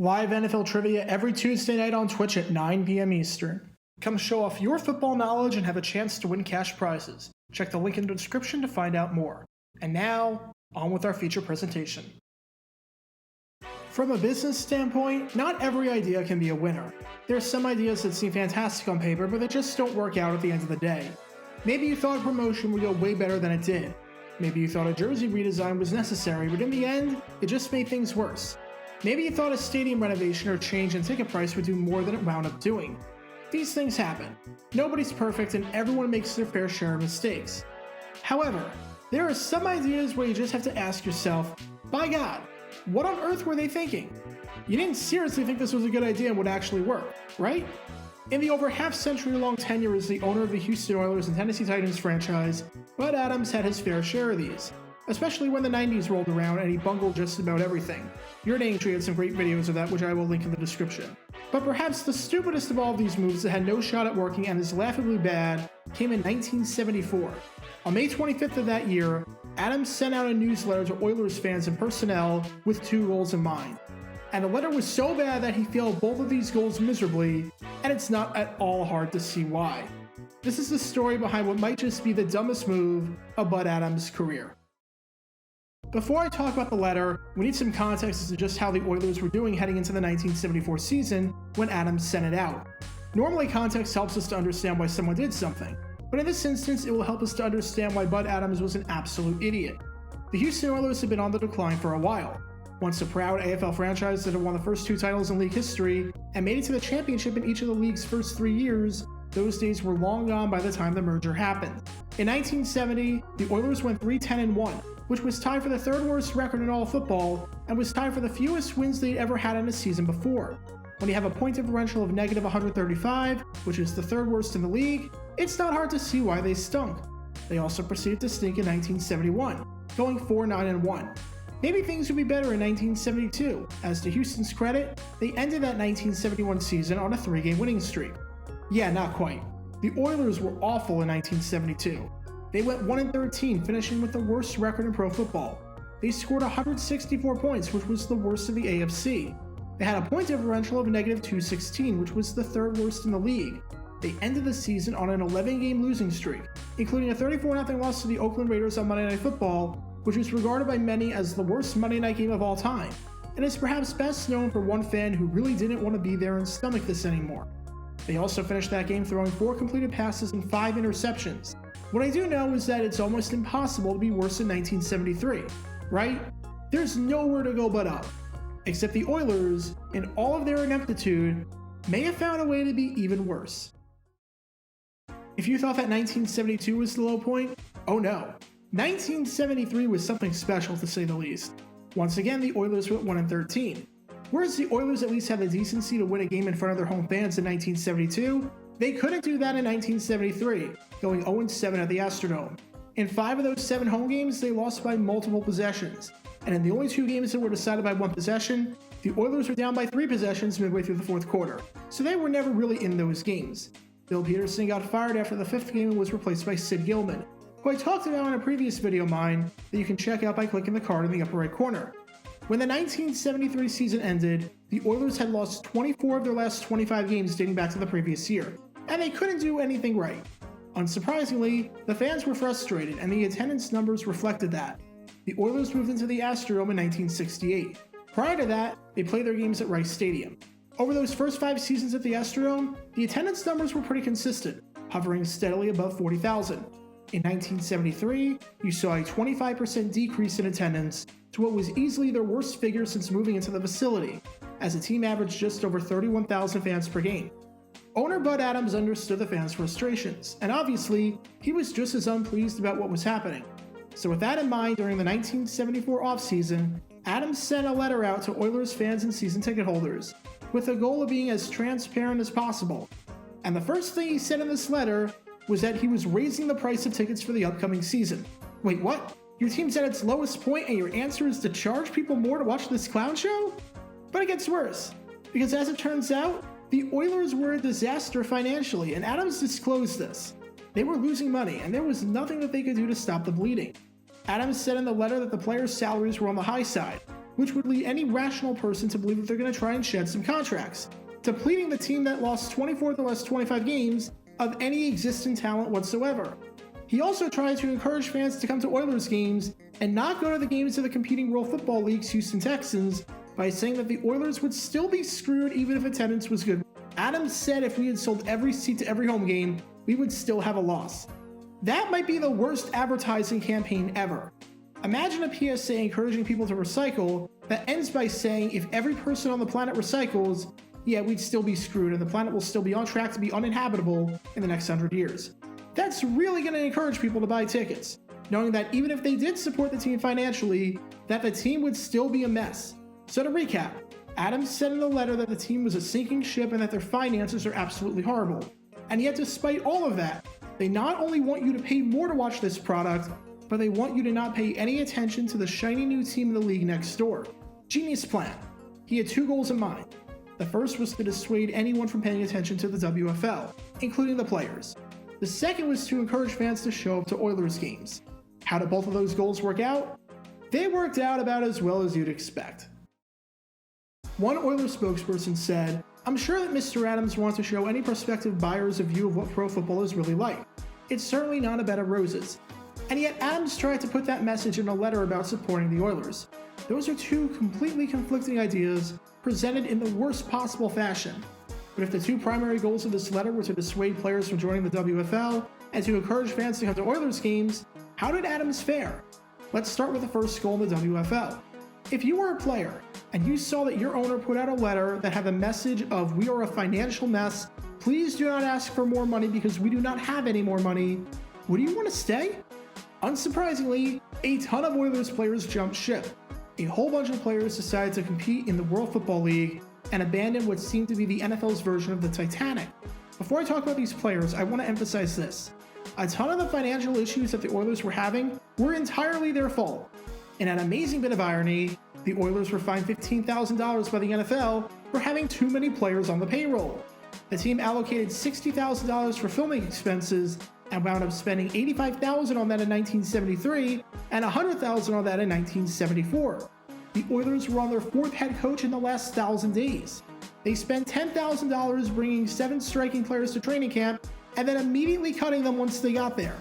Live NFL trivia every Tuesday night on Twitch at 9 p.m. Eastern. Come show off your football knowledge and have a chance to win cash prizes. Check the link in the description to find out more. And now, on with our feature presentation. From a business standpoint, not every idea can be a winner. There are some ideas that seem fantastic on paper, but they just don't work out at the end of the day. Maybe you thought a promotion would go way better than it did. Maybe you thought a jersey redesign was necessary, but in the end, it just made things worse. Maybe you thought a stadium renovation or change in ticket price would do more than it wound up doing. These things happen. Nobody's perfect and everyone makes their fair share of mistakes. However, there are some ideas where you just have to ask yourself, by God, what on earth were they thinking? You didn't seriously think this was a good idea and would actually work, right? In the over half-century-long tenure as the owner of the Houston Oilers and Tennessee Titans franchise, Bud Adams had his fair share of these, especially when the 90s rolled around and he bungled just about everything. Your Name Tree had some great videos of that, which I will link in the description. But perhaps the stupidest of all of these moves that had no shot at working and is laughably bad came in 1974. On May 25th of that year, Adams sent out a newsletter to Oilers fans and personnel with two goals in mind. And the letter was so bad that he failed both of these goals miserably, and it's not at all hard to see why. This is the story behind what might just be the dumbest move of Bud Adams' career. Before I talk about the letter, we need some context as to just how the Oilers were doing heading into the 1974 season when Adams sent it out. Normally, context helps us to understand why someone did something, but in this instance, it will help us to understand why Bud Adams was an absolute idiot. The Houston Oilers had been on the decline for a while. Once a proud AFL franchise that had won the first two titles in league history and made it to the championship in each of the league's first 3 years, those days were long gone by the time the merger happened. In 1970, the Oilers went 3-10-1, which was tied for the third worst record in all of football and was tied for the fewest wins they'd ever had in a season before. When you have a point differential of negative 135, which is the third worst in the league, it's not hard to see why they stunk. They also proceeded to stink in 1971, going 4-9-1. Maybe things would be better in 1972. As to Houston's credit, they ended that 1971 season on a 3-game winning streak. Yeah, not quite. The Oilers were awful in 1972. They went 1-13, finishing with the worst record in pro football. They scored 164 points, which was the worst of the AFC. They had a point differential of negative 216, which was the third worst in the league. They ended the season on an 11-game losing streak, including a 34-0 loss to the Oakland Raiders on Monday Night Football, which was regarded by many as the worst Monday night game of all time, and is perhaps best known for one fan who really didn't want to be there and stomach this anymore. They also finished that game throwing 4 completed passes and 5 interceptions. What I do know is that it's almost impossible to be worse than 1973, right? There's nowhere to go but up. Except the Oilers, in all of their ineptitude, may have found a way to be even worse. If you thought that 1972 was the low point, oh no. 1973 was something special to say the least. Once again, the Oilers went 1-13. Whereas the Oilers at least had the decency to win a game in front of their home fans in 1972, they couldn't do that in 1973, going 0-7 at the Astrodome. In 5 of those 7 home games, they lost by multiple possessions. And in the only 2 games that were decided by 1 possession, the Oilers were down by 3 possessions midway through the 4th quarter, so they were never really in those games. Bill Peterson got fired after the 5th game and was replaced by Sid Gilman, who I talked about in a previous video of mine that you can check out by clicking the card in the upper right corner. When the 1973 season ended, the Oilers had lost 24 of their last 25 games dating back to the previous year, and they couldn't do anything right. Unsurprisingly, the fans were frustrated, and the attendance numbers reflected that. The Oilers moved into the Astrodome in 1968. Prior to that, they played their games at Rice Stadium. Over those first 5 seasons at the Astrodome, the attendance numbers were pretty consistent, hovering steadily above 40,000. In 1973, you saw a 25% decrease in attendance to what was easily their worst figure since moving into the facility, as the team averaged just over 31,000 fans per game. Owner Bud Adams understood the fans' frustrations, and obviously, he was just as unpleased about what was happening. So with that in mind, during the 1974 offseason, Adams sent a letter out to Oilers fans and season ticket holders, with the goal of being as transparent as possible. And the first thing he said in this letter was that he was raising the price of tickets for the upcoming season. Wait, what? Your team's at its lowest point and your answer is to charge people more to watch this clown show? But it gets worse, because as it turns out, the Oilers were a disaster financially, and Adams disclosed this. They were losing money, and there was nothing that they could do to stop the bleeding. Adams said in the letter that the players' salaries were on the high side, which would lead any rational person to believe that they're going to try and shed some contracts, depleting the team that lost 24 of the last 25 games of any existing talent whatsoever. He also tried to encourage fans to come to Oilers games and not go to the games of the competing World Football League's Houston Texans by saying that the Oilers would still be screwed even if attendance was good. Adams said if we had sold every seat to every home game, we would still have a loss. That might be the worst advertising campaign ever. Imagine a PSA encouraging people to recycle that ends by saying if every person on the planet recycles, yeah, we'd still be screwed and the planet will still be on track to be uninhabitable in the next 100 years. That's really going to encourage people to buy tickets, knowing that even if they did support the team financially, that the team would still be a mess. So to recap, Adams said in the letter that the team was a sinking ship and that their finances are absolutely horrible. And yet despite all of that, they not only want you to pay more to watch this product, but they want you to not pay any attention to the shiny new team in the league next door. Genius plan. He had two goals in mind. The first was to dissuade anyone from paying attention to the WFL, including the players. The second was to encourage fans to show up to Oilers games. How did both of those goals work out? They worked out about as well as you'd expect. One Oilers spokesperson said, "I'm sure that Mr. Adams wants to show any prospective buyers a view of what pro football is really like. It's certainly not a bed of roses." And yet Adams tried to put that message in a letter about supporting the Oilers. Those are two completely conflicting ideas presented in the worst possible fashion. But if the two primary goals of this letter were to dissuade players from joining the WFL and to encourage fans to come to Oilers games, how did Adams fare? Let's start with the first goal in the WFL. If you were a player and you saw that your owner put out a letter that had the message of "We are a financial mess, please do not ask for more money because we do not have any more money," would you want to stay? Unsurprisingly, a ton of Oilers players jumped ship. A whole bunch of players decided to compete in the World Football League and abandon what seemed to be the NFL's version of the Titanic. Before I talk about these players, I want to emphasize this. A ton of the financial issues that the Oilers were having were entirely their fault. In an amazing bit of irony, the Oilers were fined $15,000 by the NFL for having too many players on the payroll. The team allocated $60,000 for filming expenses and wound up spending $85,000 on that in 1973 and $100,000 on that in 1974. The Oilers were on their fourth head coach in the last 1,000 days. They spent $10,000 bringing 7 striking players to training camp and then immediately cutting them once they got there.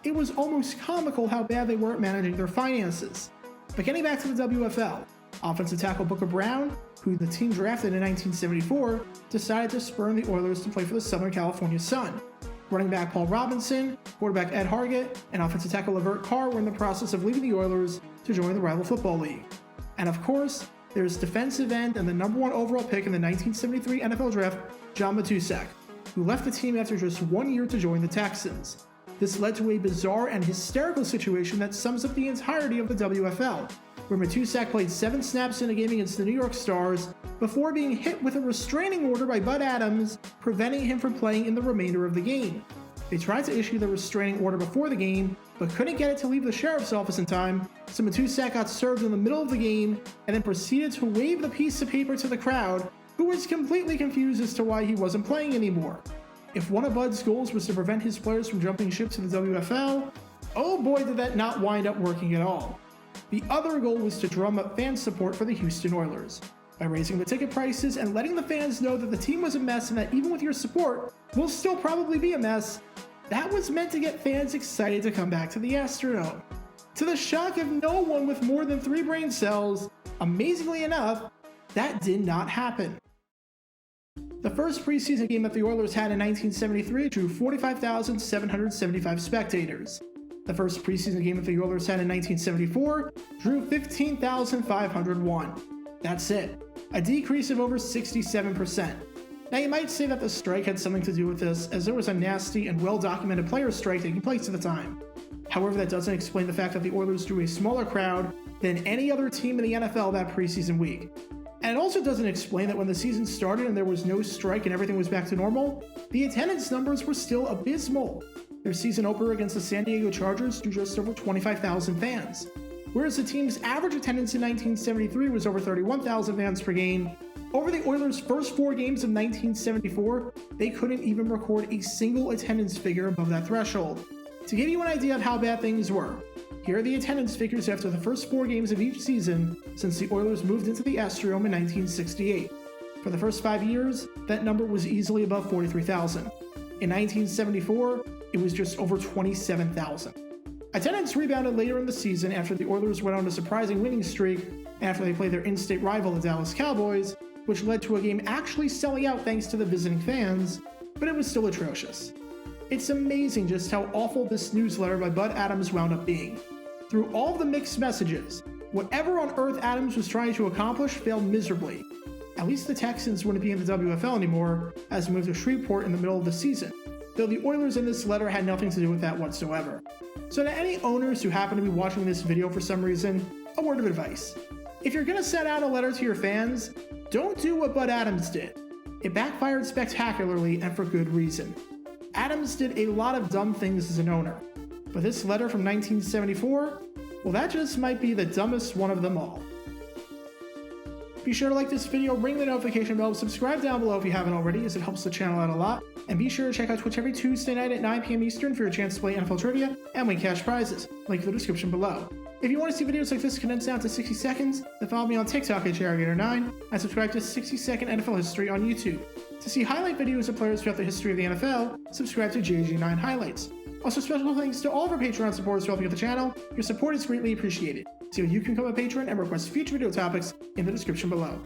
It was almost comical how bad they were at managing their finances. But getting back to the WFL, offensive tackle Booker Brown, who the team drafted in 1974, decided to spurn the Oilers to play for the Southern California Sun. Running back Paul Robinson, quarterback Ed Hargett, and offensive tackle Levert Carr were in the process of leaving the Oilers to join the rival football league. And of course, there's defensive end and the number 1 overall pick in the 1973 NFL Draft, John Matuszak, who left the team after just 1 year to join the Texans. This led to a bizarre and hysterical situation that sums up the entirety of the WFL, where Matuszak played 7 snaps in a game against the New York Stars before being hit with a restraining order by Bud Adams, preventing him from playing in the remainder of the game. They tried to issue the restraining order before the game, but couldn't get it to leave the sheriff's office in time, so Matuszak got served in the middle of the game and then proceeded to wave the piece of paper to the crowd, who was completely confused as to why he wasn't playing anymore. If one of Bud's goals was to prevent his players from jumping ship to the WFL, oh boy did that not wind up working at all. The other goal was to drum up fan support for the Houston Oilers. By raising the ticket prices and letting the fans know that the team was a mess and that even with your support, we'll still probably be a mess, that was meant to get fans excited to come back to the Astrodome. To the shock of no one with more than 3 brain cells, amazingly enough, that did not happen. The first preseason game that the Oilers had in 1973 drew 45,775 spectators. The first preseason game that the Oilers had in 1974 drew 15,501. That's it. A decrease of over 67%. Now you might say that the strike had something to do with this, as there was a nasty and well-documented player strike taking place at the time. However, that doesn't explain the fact that the Oilers drew a smaller crowd than any other team in the NFL that preseason week. And it also doesn't explain that when the season started and there was no strike and everything was back to normal, the attendance numbers were still abysmal. Their season opener against the San Diego Chargers drew just over 25,000 fans. Whereas the team's average attendance in 1973 was over 31,000 fans per game, over the Oilers' first 4 games of 1974, they couldn't even record a single attendance figure above that threshold. To give you an idea of how bad things were, Here are the attendance figures after the first 4 games of each season since the Oilers moved into the Astrodome in 1968. For the first 5 years, that number was easily above 43,000. In 1974, it was just over 27,000. Attendance rebounded later in the season after the Oilers went on a surprising winning streak after they played their in-state rival, the Dallas Cowboys, which led to a game actually selling out thanks to the visiting fans, but it was still atrocious. It's amazing just how awful this newsletter by Bud Adams wound up being. Through all of the mixed messages, whatever on earth Adams was trying to accomplish failed miserably. At least the Texans wouldn't be in the WFL anymore, as we moved to Shreveport in the middle of the season, though the Oilers in this letter had nothing to do with that whatsoever. So to any owners who happen to be watching this video for some reason, a word of advice. If you're gonna send out a letter to your fans, don't do what Bud Adams did. It backfired spectacularly and for good reason. Adams did a lot of dumb things as an owner, but this letter from 1974, well, that just might be the dumbest one of them all. Be sure to like this video, ring the notification bell, subscribe down below if you haven't already, as it helps the channel out a lot, and be sure to check out Twitch every Tuesday night at 9 p.m. Eastern for your chance to play NFL Trivia and win cash prizes. Link in the description below. If you want to see videos like this condensed down to 60 seconds, then follow me on TikTok at Jarrigator9 and subscribe to 60-second NFL History on YouTube. To see highlight videos of players throughout the history of the NFL, subscribe to JG9 Highlights. Also, special thanks to all of our Patreon supporters for helping out the channel. Your support is greatly appreciated. See how you can become a patron and request future video topics in the description below.